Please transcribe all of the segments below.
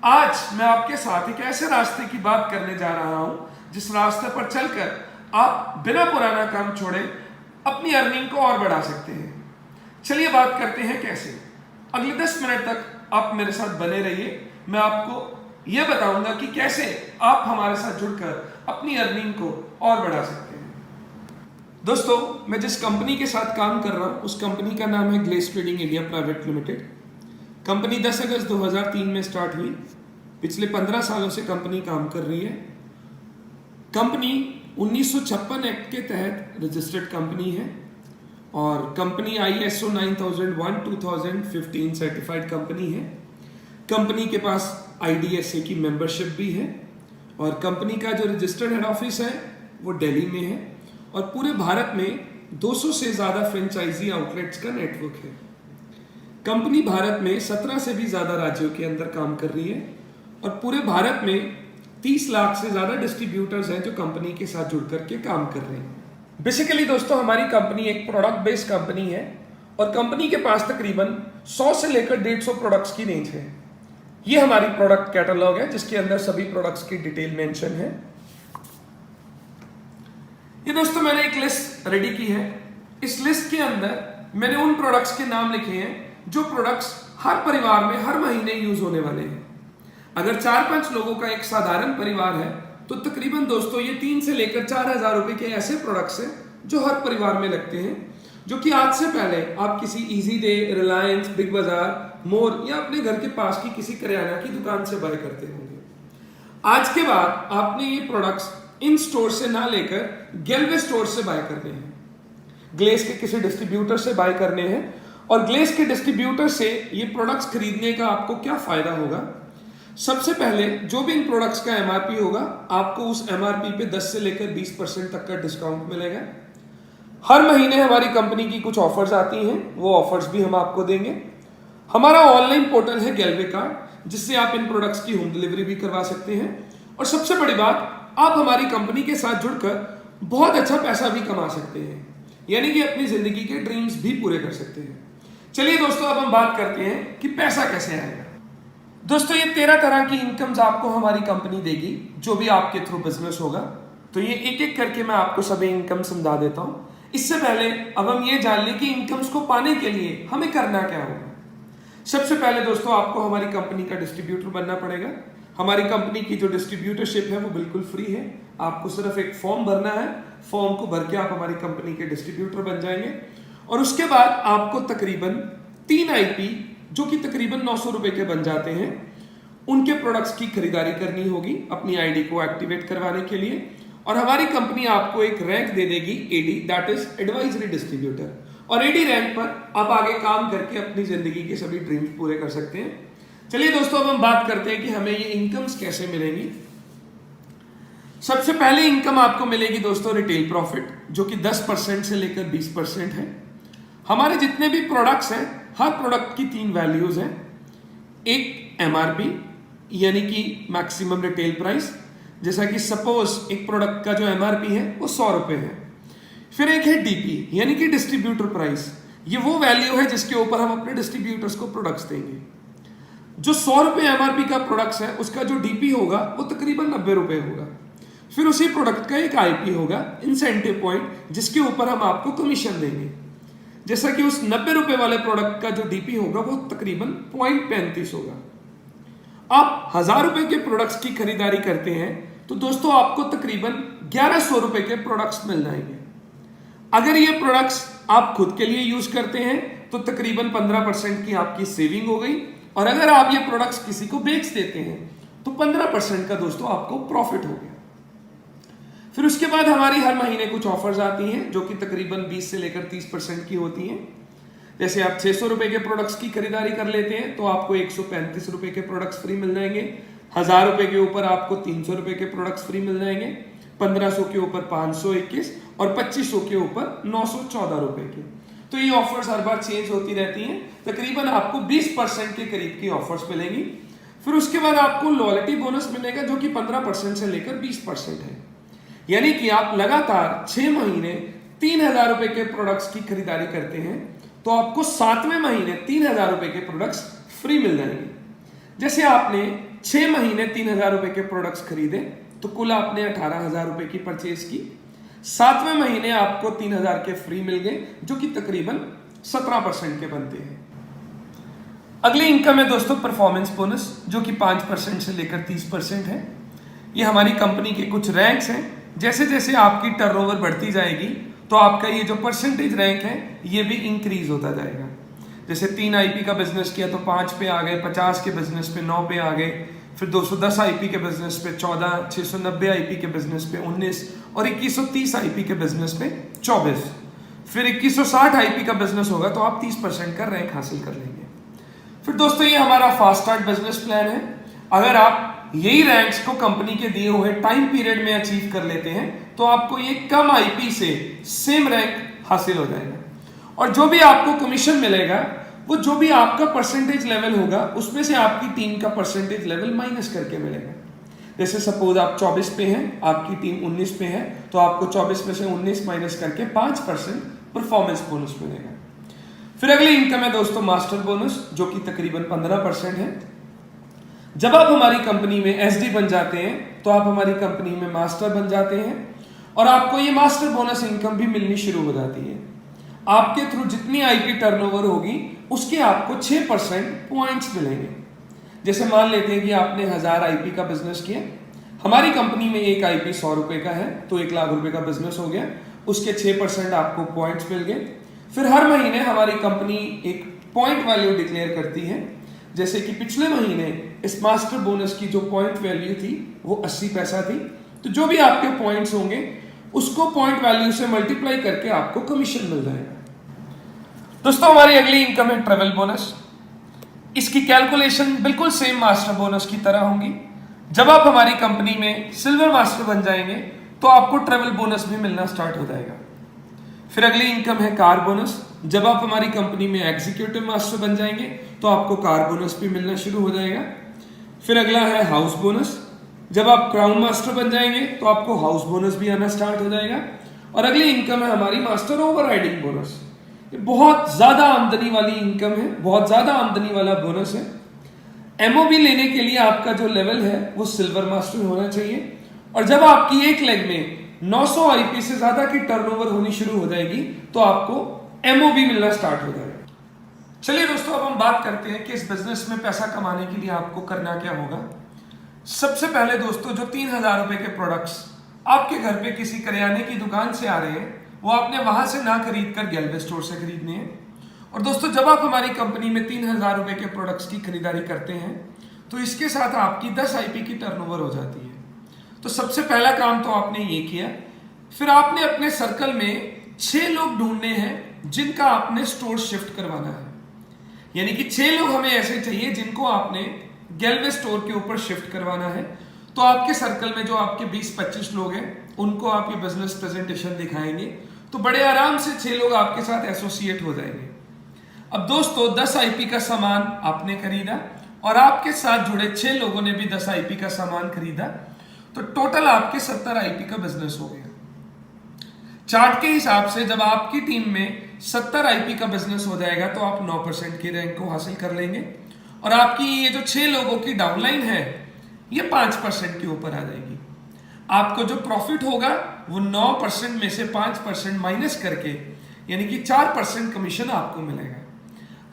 आज मैं आपके साथ एक ऐसे रास्ते की बात करने जा रहा हूं जिस रास्ते पर चलकर आप बिना पुराना काम छोड़े अपनी अर्निंग को और बढ़ा सकते हैं। चलिए बात करते हैं कैसे। अगले 10 मिनट तक आप मेरे साथ बने रहिए। मैं आपको यह बताऊंगा कि कैसे आप हमारे साथ जुड़कर अपनी अर्निंग को और बढ़ा सकते हैं। दोस्तों, मैं जिस कंपनी के साथ काम कर रहा हूं उस कंपनी का नाम है glace trading India private limited. Company 10 अगस्त 2003 में स्टार्ट हुई। पिछले 15 सालों से कंपनी काम कर रही है। कंपनी 1956 एक्ट के तहत रजिस्टर्ड कंपनी है और कंपनी ISO 9001-2015 सर्टिफाइड कंपनी है। कंपनी के पास IDSA की मेंबरशिप भी है और कंपनी का जो रजिस्टर्ड हेड ऑफिस है वो दिल्ली में है और पूरे भारत में 200 से ज़्यादा फ्रेंचाइजी आउटलेट्स का नेटवर्क है। कंपनी भारत में 17 से भी ज़्यादा राज्यों के अंदर काम कर रही है और पूरे भारत में 30 लाख से ज़्यादा डिस्ट्रीब्यूटर्स हैं जो कंपनी के साथ जुड़ करके काम कर रहे हैं। बेसिकली दोस्तों, हमारी कंपनी एक प्रोडक्ट बेस्ड कंपनी है और कंपनी के पास तकरीबन 100 से लेकर 150 प्रोडक्ट्स की रेंज है। ये हमारी प्रोडक्ट कैटलॉग है जिसके अंदर सभी प्रोडक्ट्स की डिटेल मेंशन है। ये दोस्तों मैंने एक लिस्ट रेडी की है। इस लिस्ट के अंदर मैंने उन प्रोडक्ट्स के नाम लिखे हैं जो प्रोडक्ट्स हर परिवार में हर महीने यूज होने वाले हैं। अगर 4-5 लोगों का एक साधारण परिवार है तो तकरीबन दोस्तों ये 3 से लेकर 4,000 रुपए के ऐसे प्रोडक्ट्स हैं जो हर परिवार में लगते हैं, जो कि आज से पहले आप किसी इजी डे, रिलायंस, बिग बाजार, मोर या अपने घर के पास की किसी करियाना की दुकान से बाय करते होंगे। आज के बाद आपने ये प्रोडक्ट्स इन स्टोर से ना लेकर गेलवे स्टोर से बाय करने हैं, ग्लेस के किसी डिस्ट्रीब्यूटर से बाय करने हैं। और ग्लेस के डिस्ट्रीब्यूटर से ये प्रोडक्ट्स खरीदने का आपको क्या फायदा होगा? सबसे पहले जो भी इन प्रोडक्ट्स का MRP होगा आपको उस MRP पे 10 से लेकर 20% तक का डिस्काउंट मिलेगा। हर महीने हमारी कंपनी की कुछ ऑफर्स आती हैं, वो ऑफर्स भी हम आपको देंगे। हमारा ऑनलाइन पोर्टल है गेलवे कार्ड, जिससे आप इन प्रोडक्ट्स की होम डिलीवरी भी करवा सकते हैं। और सबसे बड़ी बात, आप हमारी कंपनी के साथ जुड़कर बहुत अच्छा पैसा भी कमा सकते हैं, यानी कि अपनी जिंदगी के ड्रीम्स भी पूरे कर सकते हैं। चलिए दोस्तों, अब हम बात करते हैं कि पैसा कैसे आएगा। दोस्तों, ये 13 तरह की इनकम्स आपको हमारी कंपनी देगी जो भी आपके थ्रू बिजनेस होगा। तो ये एक एक करके मैं आपको सभी इनकम समझा देता हूं। इससे पहले अब हम ये जान लें कि इनकम्स को पाने के लिए हमें करना क्या होगा। सबसे पहले दोस्तों, आपको हमारी कंपनी का डिस्ट्रीब्यूटर बनना पड़ेगा। हमारी कंपनी की जो डिस्ट्रीब्यूटरशिप है वो बिल्कुल फ्री है। आपको सिर्फ एक फॉर्म भरना है। फॉर्म को भर के आप हमारी कंपनी के डिस्ट्रीब्यूटर बन जाएंगे और उसके बाद आपको तकरीबन 3 IP, जो कि तकरीबन 900 रुपए के बन जाते हैं, उनके प्रोडक्ट्स की खरीदारी करनी होगी अपनी ID को एक्टिवेट करवाने के लिए। और हमारी कंपनी आपको एक रैंक दे देगी AD, that is advisory distributor. और AD रैंक पर आप आगे काम करके अपनी जिंदगी के सभी ड्रीम्स पूरे कर सकते हैं। चलिए दोस्तों, अब हम बात करते हैं कि हमें ये इनकम्स कैसे मिलेंगी। सबसे पहले इनकम आपको मिलेगी दोस्तों रिटेल प्रॉफिट, जो कि 10% से लेकर 20% है। हमारे जितने भी प्रोडक्ट्स हैं, हर प्रोडक्ट की 3 वैल्यूज हैं। एक MRP यानी कि मैक्सिमम रिटेल प्राइस, जैसा कि सपोज एक प्रोडक्ट का जो MRP है वो 100 रुपए है। फिर एक है DP यानी कि डिस्ट्रीब्यूटर प्राइस। ये वो वैल्यू है जिसके ऊपर हम अपने डिस्ट्रीब्यूटर्स को प्रोडक्ट्स देंगे। जो 100 रुपए MRP का प्रोडक्ट्स है उसका जो DP होगा वो तकरीबन 90 रुपए होगा। फिर उसी प्रोडक्ट का एक IP होगा, इंसेंटिव पॉइंट, जिसके ऊपर हम आपको कमीशन देंगे। जैसा कि उस 90 रुपए वाले प्रोडक्ट का जो DP होगा वो तकरीबन 0.35 होगा। आप 1000 रुपए के प्रोडक्ट्स की खरीदारी करते हैं तो दोस्तों आपको तकरीबन 1100 रुपए के प्रोडक्ट्स मिल जाएंगे। अगर ये प्रोडक्ट्स आप खुद के लिए यूज करते हैं तो तकरीबन 15% की आपकी सेविंग हो गई। और अगर आप ये प्रोडक्ट्स किसी को बेच देते हैं तो 15% का दोस्तों आपको प्रॉफिट हो गया। फिर उसके बाद हमारी हर महीने कुछ ऑफर्स आती हैं जो कि तकरीबन 20 से लेकर 30% की होती हैं। जैसे आप 600 रुपए के प्रोडक्ट्स की खरीदारी कर लेते हैं तो आपको 135 रुपए के प्रोडक्ट्स फ्री मिल जाएंगे। 1000 रुपए के ऊपर आपको 300 रुपए के प्रोडक्ट्स फ्री मिल जाएंगे। 1500 के ऊपर 521 और 2500 के ऊपर 914 रुपए के। तो ये ऑफर्स हर बार चेंज होती रहती हैं। तकरीबन आपको 20% के करीब की ऑफर्स मिलेंगी। फिर उसके बाद आपको लॉयल्टी बोनस मिलेगा जो कि 15% से लेकर 20% है। यानी कि आप लगातार 6 महीने 3000 रुपए के प्रोडक्ट्स की खरीदारी करते हैं तो आपको 7वें महीने 3000 रुपए के प्रोडक्ट्स फ्री मिल जाएंगे। जैसे आपने 6 महीने 3,000 रुपए के प्रोडक्ट्स खरीदे तो कुल आपने 18,000 रुपए की परचेज की। 7वें महीने आपको 3,000 के फ्री मिल गए, जो कि तकरीबन 17% के बनते हैं। अगली इनकम है दोस्तों परफॉर्मेंस बोनस, जो कि 5% से लेकर 30% है। ये हमारी कंपनी के कुछ रैंक्स हैं। जैसे जैसे आपकी टर्नओवर बढ़ती जाएगी तो आपका ये जो परसेंटेज रैंक है ये भी इंक्रीज होता जाएगा। जैसे 3 आईपी का बिजनेस किया तो 5 पे आ गए, 50 के बिजनेस पे 9 पे आ गए, फिर 210 आईपी के बिजनेस पे 14, 690 आईपी के बिजनेस पे 19 और 2130 आईपी के बिजनेस पे 24। फिर 2160 आईपी का बिजनेस होगा तो आप 30% का रैंक हासिल कर लेंगे। फिर दोस्तों ये हमारा फास्ट स्टार्ट बिजनेस प्लान है। अगर आप यही रैंक्स को कंपनी के दिए हुए टाइम पीरियड में अचीव कर लेते हैं तो आपको ये कम आईपी से सेम रैंक हासिल हो जाएगा, और जो भी आपको कमीशन मिलेगा वो जो भी आपका परसेंटेज लेवल होगा उसमें से आपकी टीम का परसेंटेज लेवल माइनस करके मिलेगा। जैसे सपोज आप 24 पे हैं, आपकी टीम 19 पे है, तो आपको 24 में से 19 माइनस करके 5% परफॉर्मेंस बोनस मिलेगा। फिर अगली इनकम है दोस्तों मास्टर बोनस, जो कि तकरीबन 15% है। जब आप हमारी कंपनी में एसडी बन जाते हैं तो आप हमारी कंपनी में मास्टर बन जाते हैं और आपको ये मास्टर बोनस इनकम भी मिलनी शुरू हो जाती है। आपके थ्रू जितनी आईपी टर्नओवर होगी उसके आपको 6% पॉइंट्स मिलेंगे। जैसे मान लेते हैं कि आपने 1000 आईपी का बिजनेस किया, हमारी कंपनी में एक आईपी 100 रुपए का है तो 1 लाख रुपए का बिजनेस हो गया, उसके 6% आपको पॉइंट्स मिल गए। फिर हर महीने हमारी कंपनी एक पॉइंट वैल्यू डिक्लेयर करती है। जैसे कि पिछले महीने इस मास्टर बोनस की जो पॉइंट वैल्यू थी वो 80 पैसा थी, तो जो भी आपके पॉइंट्स होंगे उसको पॉइंट वैल्यू से मल्टीप्लाई करके आपको कमीशन मिल जाएगा। दोस्तों हमारी अगली इनकम है ट्रेवल बोनस। इसकी कैलकुलेशन बिल्कुल सेम मास्टर बोनस की तरह होगी। जब आप हमारी कंपनी में सिल्वर मास्टर बन जाएंगे तो आपको ट्रेवल बोनस भी मिलना स्टार्ट हो जाएगा। फिर अगली इनकम है कार बोनस। जब आप हमारी कंपनी में एग्जीक्यूटिव मास्टर बन जाएंगे तो आपको कार बोनस भी मिलना शुरू हो जाएगा। फिर अगला है हाउस बोनस। जब आप क्राउन मास्टर बन जाएंगे तो आपको हाउस बोनस भी आना स्टार्ट हो जाएगा। और अगली इनकम है हमारी मास्टर ओवरराइडिंग बोनस। ये बहुत ज्यादा आमदनी वाली इनकम है, बहुत ज्यादा आमदनी वाला बोनस है। एमओबी लेने के लिए आपका जो लेवल है वो सिल्वर मास्टर होना चाहिए, और जब आपकी एक लेग में 900 आईपी से ज्यादा की टर्नओवर होनी शुरू हो जाएगी तो आपको एमओबी मिलना स्टार्ट हो जाएगा। चलिए दोस्तों अब हम बात करते हैं कि इस बिजनेस में पैसा कमाने के लिए आपको करना क्या होगा। सबसे पहले दोस्तों जो 3,000 रुपए के प्रोडक्ट्स आपके घर पे किसी करियाने की दुकान से आ रहे हैं वो आपने वहां से ना खरीद कर गैलवे स्टोर से खरीदने हैं। और दोस्तों जब आप हमारी कंपनी में 3,000 रुपए के प्रोडक्ट्स की खरीदारी करते हैं तो इसके साथ आपकी 10 आईपी की टर्नओवर हो जाती है। तो सबसे पहला काम तो आपने ये किया। फिर आपने अपने सर्कल में 6 लोग ढूंढने हैं जिनका आपने स्टोर शिफ्ट करवाना है। यानी कि 6 लोग हमें ऐसे चाहिए जिनको आपने गैलवे स्टोर के ऊपर शिफ्ट करवाना है। तो आपके सर्कल में जो आपके 20-25 लोग हैं उनको आप ये बिजनेस प्रेजेंटेशन दिखाएंगे तो बड़े आराम से 6 लोग आपके साथ एसोसिएट हो जाएंगे। अब दोस्तों 10 आईपी का सामान आपने खरीदा और आपके साथ जुड़े 6 लोगों ने भी 10 आईपी का सामान खरीदा, तो टोटल आपके 70 आईपी का बिजनेस हो गया। चार्ट के हिसाब से जब आपकी टीम में 70 आईपी का बिजनेस हो जाएगा तो आप 9% की रैंक को हासिल कर लेंगे, और आपकी ये जो 6 लोगों की डाउनलाइन है ये 5% के ऊपर आ जाएगी। आपको जो प्रॉफिट होगा वो 9% में से 5% माइनस करके यानी कि 4% कमीशन आपको मिलेगा।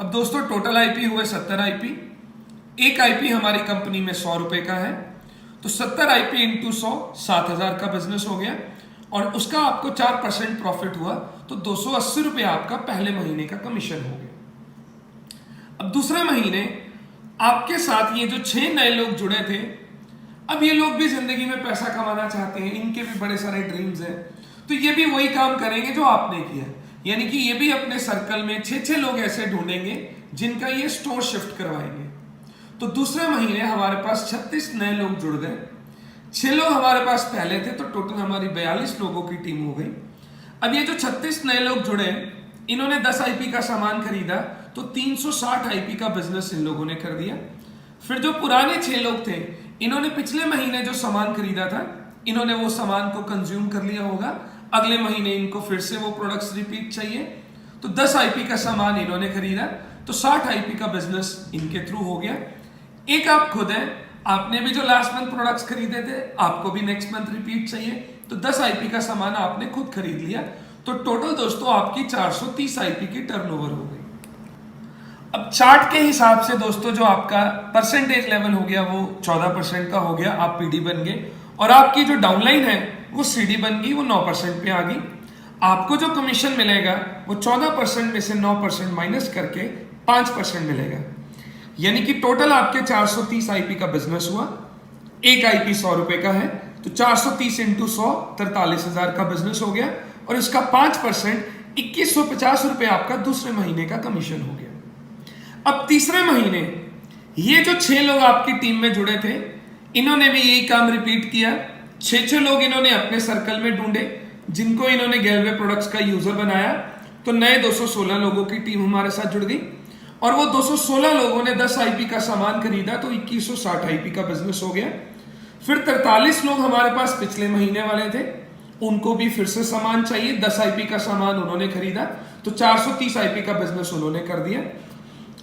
अब दोस्तों टोटल आईपी हुए 70 आईपी। एक आईपी हमारी कंपनी में 100 रुपए का है, तो 70 आईपी इंटू 100 7,000 का बिजनेस हो गया, और उसका आपको 4% प्रॉफिट हुआ तो 280 रुपए आपका पहले महीने का कमीशन हो गया। अब दूसरे महीने आपके साथ ये जो 6 नए लोग जुड़े थे, अब ये लोग भी जिंदगी में पैसा कमाना चाहते हैं, इनके भी बड़े सारे ड्रीम्स हैं, तो ये भी वही काम करेंगे जो आपने किया। यानी कि ये भी अपने सर्कल में 6 लोग ऐसे ढूंढेंगे जिनका ये स्टोर शिफ्ट करवाएंगे। तो दूसरे महीने हमारे पास 36 नए लोग जुड़ गए। 6 लोग हमारे पास पहले थे तो टोटल हमारी 42 लोगों की टीम हो गई। अब ये जो 36 नए लोग जुड़े इन्होंने 10 आईपी का सामान खरीदा तो 360 आईपी का बिजनेस इन लोगों ने कर दिया। फिर जो पुराने 6 लोग थे इन्होंने पिछले महीने जो सामान खरीदा था इन्होंने वो सामान को कंज्यूम कर लिया होगा, अगले महीने इनको फिर से वो प्रोडक्ट्स रिपीट चाहिए, तो 10 आईपी का सामान इन्होंने खरीदा तो 60 आईपी का बिजनेस इनके थ्रू हो गया। एक आप खुद हैं, आपने भी जो लास्ट मंथ प्रोडक्ट्स खरीदे थे आपको भी नेक्स्ट मंथ रिपीट चाहिए, तो 10 आईपी का सामान आपने खुद खरीद लिया, तो टोटल दोस्तों आपकी 430 आईपी की टर्नओवर हो गई। अब चार्ट के हिसाब से दोस्तों जो आपका परसेंटेज लेवल हो गया वो 14% का हो गया, आप पीडी बन गए, और आपकी जो डाउनलाइन है वो सीडी बन गई, वो 9% पे आ गई। आपको जो कमीशन मिलेगा वो 14% में से 9% माइनस करके 5% मिलेगा, यानी कि टोटल आपके 430 आईपी का बिजनेस हुआ। एक आईपी 100 रुपए का है, तो 430 इंटू 100 43,000 का बिजनेस हो गया, और इसका 5% 2150 रुपए आपका दूसरे महीने का कमीशन हो गया। अब तीसरे महीने ये जो 6 लोग आपकी टीम में जुड़े थे, इन्होंने भी यही काम रिपीट किया। 6 लोग इन्होंने अपने सर्कल में ढूंढे जिनको इन्होंने गैलवे प्रोडक्ट्स का यूजर बनाया, तो नए 216 लोगों की टीम हमारे साथ जुड़ गई, और वो 216 लोगों ने 10 आईपी का सामान खरीदा, तो 2160 आईपी का बिजनेस हो गया। फिर 43 लोग हमारे पास पिछले महीने वाले थे, उनको भी फिर से सामान चाहिए, 10 आईपी का सामान उन्होंने खरीदा, तो 430 आईपी का बिजनेस उन्होंने कर दिया।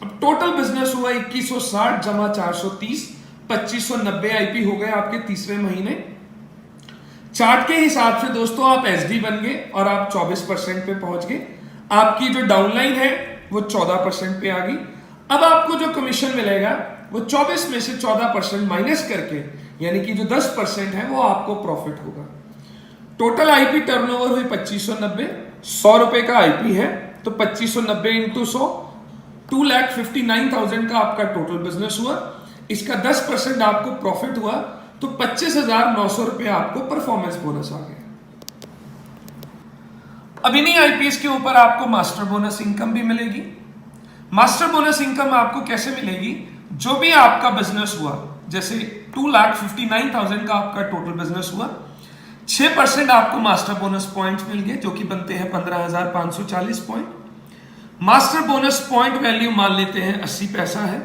अब टोटल बिजनेस हुआ 2160 जमा 430, 2590 आईपी हो गए आपके तीसरे महीने। चार्ट के हिसाब से दोस्तों आप एसडी बन गए और आप 24% पे पहुंच गए। आपकी जो डाउनलाइन है वो 14% पे आ गई। अब आपको जो कमीशन मिलेगा वो 24 में से 14% माइनस करके, यानी कि जो 10% है वो आपको प्रॉफिट होगा। टोटल आईपी टर्नओवर हुई 2590, 100 रुपए का आईपी है, तो 2590 इंटू 100 2,59,000 का आपका टोटल बिजनेस हुआ। इसका 10% आपको प्रॉफिट हुआ, तो 25,900 रुपए आपको परफॉर्मेंस बोनस आ गया। अब इन्हीं आईपीएस के ऊपर आपको मास्टर बोनस इनकम भी मिलेगी। मास्टर बोनस इनकम आपको कैसे मिलेगी? जो भी आपका बिजनेस हुआ, जैसे 2,59,000 का आपका टोटल बिजनेस हुआ, 6% आपको मास्टर बोनस पॉइंट्स मिल गए, जो कि बनते हैं 15,540 point. Master bonus point value मान लेते हैं 80 पैसा है,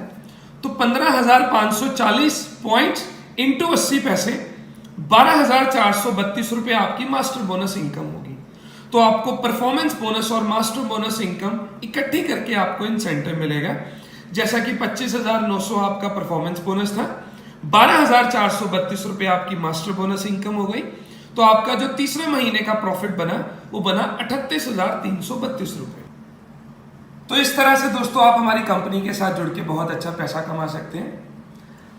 तो 15,540 पॉइंट इंटू 80 पैसे 12,432 रुपए आपकी मास्टर बोनस इनकम होगी। तो आपको परफॉर्मेंस बोनस और मास्टर बोनस इनकम इकट्ठी करके आपको इंसेंटिव मिलेगा। जैसा कि 25,900 आपका परफॉर्मेंस बोनस था, 12,432 रुपए आपकी मास्टर बोनस इनकम हो गई, तो आपका जो तीसरे महीने का प्रॉफिट बना वो बना 38,332 रुपए। तो इस तरह से दोस्तों आप हमारी कंपनी के साथ जुड़ के बहुत अच्छा पैसा कमा सकते हैं।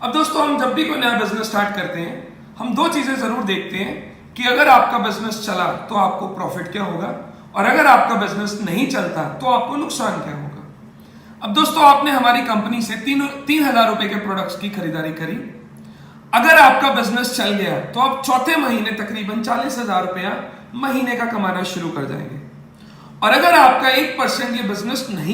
अब दोस्तों हम जब भी कोई नया बिजनेस स्टार्ट करते हैं, हम 2 चीजें जरूर देखते हैं कि अगर आपका बिजनेस चला तो आपको प्रॉफिट क्या होगा, और अगर आपका बिजनेस नहीं चलता तो आपको नुकसान क्या होगा। अब दोस्तों आपने हमारी कंपनी से 3,000 रुपए के प्रोडक्ट्स की खरीदारी करी। अगर आपका बिजनेस चल गया तो आप चौथे महीने तकरीबन 40,000 रुपया महीने का कमाना शुरू कर जाएंगे, और अगर आपका 1% ये बिजनेस नहीं